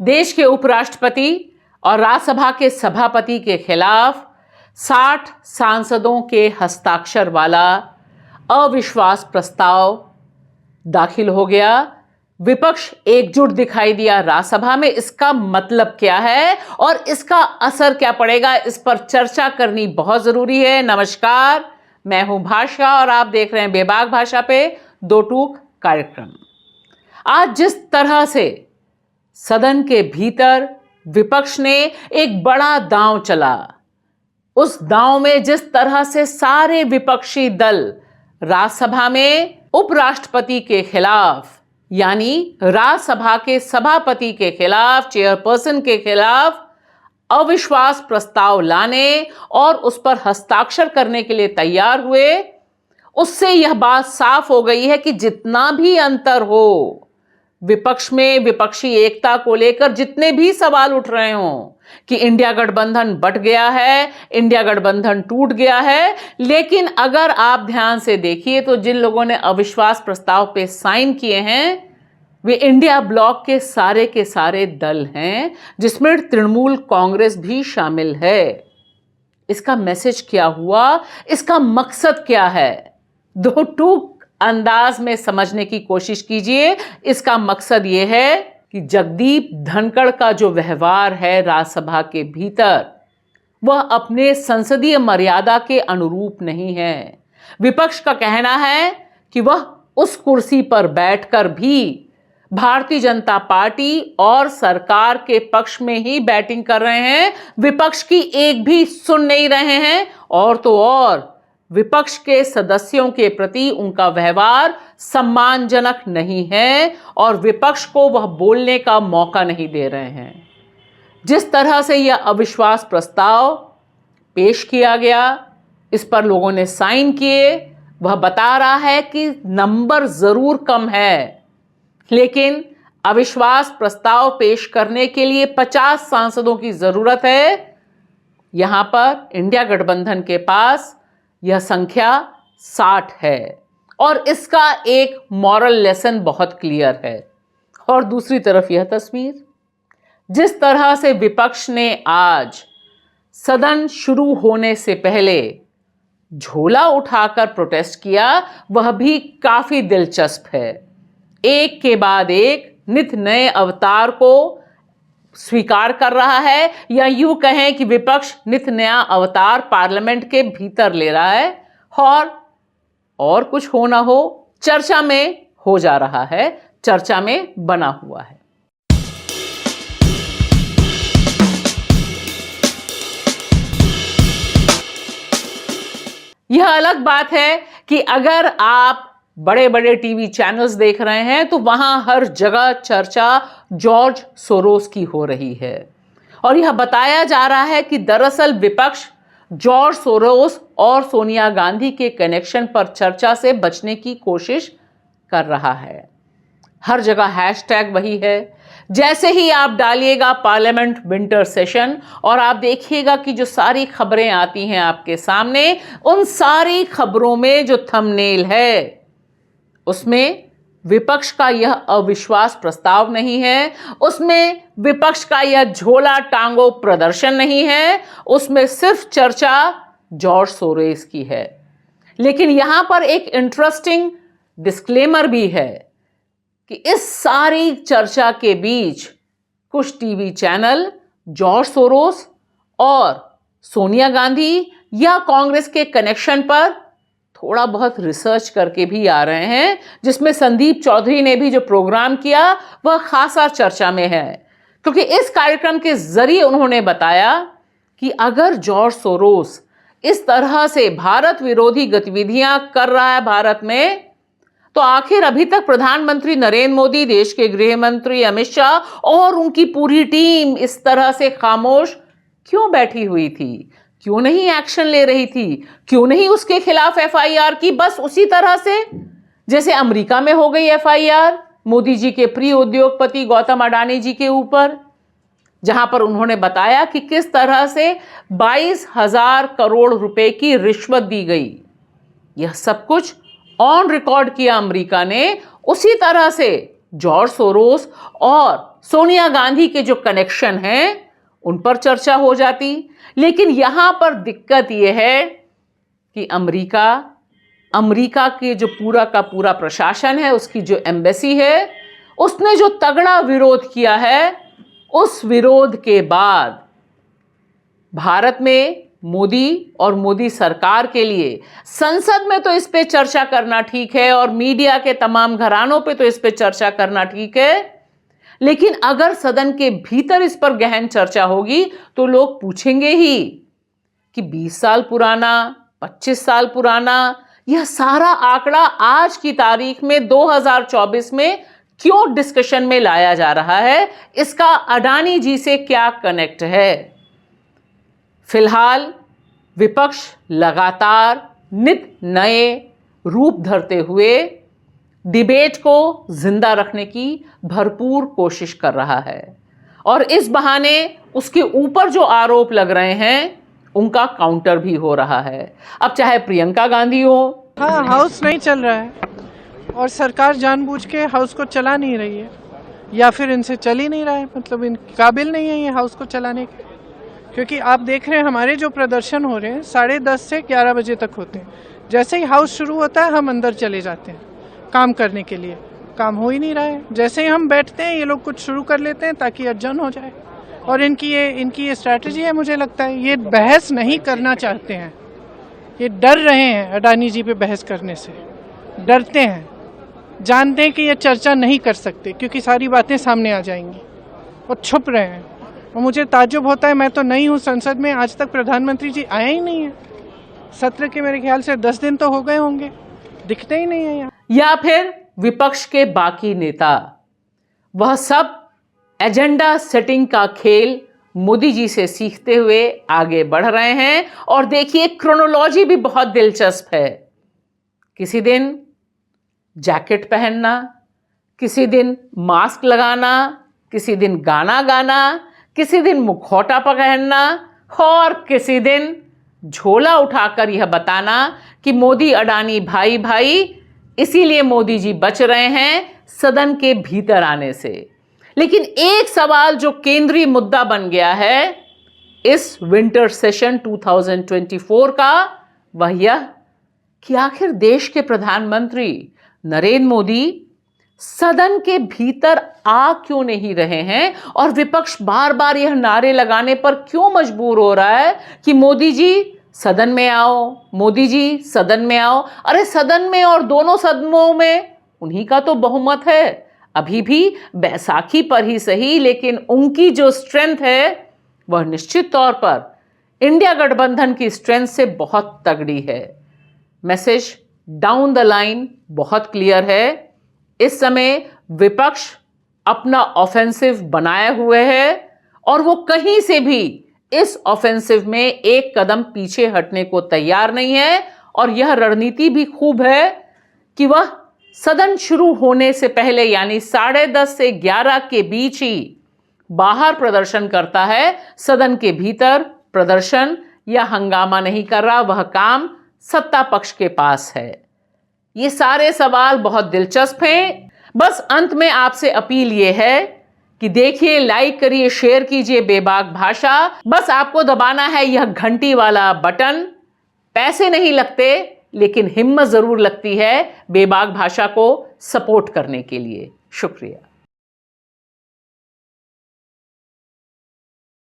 देश के उपराष्ट्रपति और राज्यसभा के सभापति के खिलाफ 60 सांसदों के हस्ताक्षर वाला अविश्वास प्रस्ताव दाखिल हो गया। विपक्ष एकजुट दिखाई दिया राज्यसभा में। इसका मतलब क्या है और इसका असर क्या पड़ेगा, इस पर चर्चा करनी बहुत जरूरी है। नमस्कार, मैं हूं भाषा और आप देख रहे हैं बेबाक भाषा पे दो टूक कार्यक्रम। आज जिस तरह से सदन के भीतर विपक्ष ने एक बड़ा दांव चला, उस दांव में जिस तरह से सारे विपक्षी दल राज्यसभा में उपराष्ट्रपति के खिलाफ, यानी राज्यसभा के सभापति के खिलाफ, चेयरपर्सन के खिलाफ अविश्वास प्रस्ताव लाने और उस पर हस्ताक्षर करने के लिए तैयार हुए, उससे यह बात साफ हो गई है कि जितना भी अंतर हो विपक्ष में, विपक्षी एकता को लेकर जितने भी सवाल उठ रहे हों कि इंडिया गठबंधन बंट गया है, इंडिया गठबंधन टूट गया है, लेकिन अगर आप ध्यान से देखिए तो जिन लोगों ने अविश्वास प्रस्ताव पे साइन किए हैं वे इंडिया ब्लॉक के सारे दल हैं, जिसमें तृणमूल कांग्रेस भी शामिल है। इसका मैसेज क्या हुआ, इसका मकसद क्या है, दो टूक अंदाज में समझने की कोशिश कीजिए। इसका मकसद यह है कि जगदीप धनखड़ का जो व्यवहार है राज्यसभा के भीतर, वह अपने संसदीय मर्यादा के अनुरूप नहीं है। विपक्ष का कहना है कि वह उस कुर्सी पर बैठकर भी भारतीय जनता पार्टी और सरकार के पक्ष में ही बैटिंग कर रहे हैं, विपक्ष की एक भी सुन नहीं रहे हैं, और तो और विपक्ष के सदस्यों के प्रति उनका व्यवहार सम्मानजनक नहीं है और विपक्ष को वह बोलने का मौका नहीं दे रहे हैं। जिस तरह से यह अविश्वास प्रस्ताव पेश किया गया, इस पर लोगों ने साइन किए, वह बता रहा है कि नंबर जरूर कम है, लेकिन अविश्वास प्रस्ताव पेश करने के लिए 50 सांसदों की जरूरत है। यहां पर इंडिया गठबंधन के पास यह संख्या 60 है और इसका एक मॉरल लेसन बहुत क्लियर है। और दूसरी तरफ यह तस्वीर, जिस तरह से विपक्ष ने आज सदन शुरू होने से पहले झोला उठाकर प्रोटेस्ट किया, वह भी काफी दिलचस्प है। एक के बाद एक नित नए अवतार को स्वीकार कर रहा है, या यूं कहें कि विपक्ष नित नया अवतार पार्लियामेंट के भीतर ले रहा है और कुछ हो ना हो चर्चा में हो जा रहा है, चर्चा में बना हुआ है। यह अलग बात है कि अगर आप बड़े बड़े टीवी चैनल्स देख रहे हैं तो वहां हर जगह चर्चा जॉर्ज सोरोस की हो रही है और यह बताया जा रहा है कि दरअसल विपक्ष जॉर्ज सोरोस और सोनिया गांधी के कनेक्शन पर चर्चा से बचने की कोशिश कर रहा है। हर जगह हैशटैग वही है। जैसे ही आप डालिएगा पार्लियामेंट विंटर सेशन और आप देखिएगा कि जो सारी खबरें आती हैं आपके सामने, उन सारी खबरों में जो थंबनेल है उसमें विपक्ष का यह अविश्वास प्रस्ताव नहीं है, उसमें विपक्ष का यह झोला टांगो प्रदर्शन नहीं है, उसमें सिर्फ चर्चा जॉर्ज सोरोस की है। लेकिन यहां पर एक इंटरेस्टिंग डिस्क्लेमर भी है कि इस सारी चर्चा के बीच कुछ टीवी चैनल जॉर्ज सोरोस और सोनिया गांधी या कांग्रेस के कनेक्शन पर थोड़ा बहुत रिसर्च करके भी आ रहे हैं, जिसमें संदीप चौधरी ने भी जो प्रोग्राम किया वह खासा चर्चा में है, क्योंकि इस कार्यक्रम के जरिए उन्होंने बताया कि अगर जॉर्ज सोरोस इस तरह से भारत विरोधी गतिविधियां कर रहा है भारत में, तो आखिर अभी तक प्रधानमंत्री नरेंद्र मोदी, देश के गृह मंत्री अमित शाह और उनकी पूरी टीम इस तरह से खामोश क्यों बैठी हुई थी? क्यों नहीं एक्शन ले रही थी? क्यों नहीं उसके खिलाफ एफआईआर की? बस उसी तरह से जैसे अमेरिका में हो गई एफआईआर मोदी जी के प्रिय उद्योगपति गौतम अडानी जी के ऊपर, जहां पर उन्होंने बताया कि किस तरह से 22,000 करोड़ रुपए की रिश्वत दी गई। यह सब कुछ ऑन रिकॉर्ड किया अमेरिका ने। उसी तरह से जॉर्ज सोरोस और सोनिया गांधी के जो कनेक्शन हैं उन पर चर्चा हो जाती। लेकिन यहां पर दिक्कत यह है कि अमेरिका के जो पूरा का पूरा प्रशासन है, उसकी जो एम्बेसी है, उसने जो तगड़ा विरोध किया है, उस विरोध के बाद भारत में मोदी और मोदी सरकार के लिए संसद में तो इस पे चर्चा करना ठीक है और मीडिया के तमाम घरानों पे तो इस पे चर्चा करना ठीक है, लेकिन अगर सदन के भीतर इस पर गहन चर्चा होगी तो लोग पूछेंगे ही कि 20 साल पुराना, 25 साल पुराना यह सारा आंकड़ा आज की तारीख में 2024 में क्यों डिस्कशन में लाया जा रहा है, इसका अडानी जी से क्या कनेक्ट है। फिलहाल विपक्ष लगातार नित नए रूप धरते हुए डिबेट को जिंदा रखने की भरपूर कोशिश कर रहा है और इस बहाने उसके ऊपर जो आरोप लग रहे हैं उनका काउंटर भी हो रहा है। अब चाहे प्रियंका गांधी हो, हाँ, हाउस नहीं चल रहा है और सरकार जानबूझ के हाउस को चला नहीं रही है या फिर इनसे चल ही नहीं रहा है, मतलब इन काबिल नहीं है ये हाउस को चलाने के। क्योंकि आप देख रहे हैं हमारे जो प्रदर्शन हो रहे हैं 10:30 से 11 बजे तक होते हैं। जैसे ही हाउस शुरू होता है हम अंदर चले जाते हैं काम करने के लिए, काम हो ही नहीं रहा है। जैसे ही हम बैठते हैं ये लोग कुछ शुरू कर लेते हैं ताकि अर्जन हो जाए और इनकी ये स्ट्रैटेजी है। मुझे लगता है ये बहस नहीं करना चाहते हैं, ये डर रहे हैं अडानी जी पे बहस करने से, डरते हैं, जानते हैं कि ये चर्चा नहीं कर सकते क्योंकि सारी बातें सामने आ जाएंगी और छुप रहे हैं। और मुझे ताज्जुब होता है, मैं तो नहीं हूँ संसद में, आज तक प्रधानमंत्री जी आए ही नहीं है। सत्र के मेरे ख्याल से 10 दिन तो हो गए होंगे, दिखते ही नहीं है यहाँ। या फिर विपक्ष के बाकी नेता, वह सब एजेंडा सेटिंग का खेल मोदी जी से सीखते हुए आगे बढ़ रहे हैं। और देखिए क्रोनोलॉजी भी बहुत दिलचस्प है। किसी दिन जैकेट पहनना, किसी दिन मास्क लगाना, किसी दिन गाना गाना, किसी दिन मुखौटा पहनना और किसी दिन झोला उठाकर यह बताना कि मोदी अडानी भाई भाई, इसीलिए मोदी जी बच रहे हैं सदन के भीतर आने से। लेकिन एक सवाल जो केंद्रीय मुद्दा बन गया है इस विंटर सेशन 2024 का, वह यह कि आखिर देश के प्रधानमंत्री नरेंद्र मोदी सदन के भीतर आ क्यों नहीं रहे हैं और विपक्ष बार बार यह नारे लगाने पर क्यों मजबूर हो रहा है कि मोदी जी सदन में आओ, मोदी जी सदन में आओ। अरे सदन में और दोनों सदनों में उन्हीं का तो बहुमत है, अभी भी बैसाखी पर ही सही, लेकिन उनकी जो स्ट्रेंथ है वह निश्चित तौर पर इंडिया गठबंधन की स्ट्रेंथ से बहुत तगड़ी है। मैसेज डाउन द लाइन बहुत क्लियर है। इस समय विपक्ष अपना ऑफेंसिव बनाए हुए है और वो कहीं से भी इस ऑफेंसिव में एक कदम पीछे हटने को तैयार नहीं है। और यह रणनीति भी खूब है कि वह सदन शुरू होने से पहले यानी 10:30 से 11 के बीच ही बाहर प्रदर्शन करता है, सदन के भीतर प्रदर्शन या हंगामा नहीं कर रहा। वह काम सत्ता पक्ष के पास है। ये सारे सवाल बहुत दिलचस्प हैं। बस अंत में आपसे अपील ये है कि देखिए, लाइक करिए, शेयर कीजिए बेबाक भाषा। बस आपको दबाना है यह घंटी वाला बटन। पैसे नहीं लगते, लेकिन हिम्मत जरूर लगती है बेबाक भाषा को सपोर्ट करने के लिए। शुक्रिया।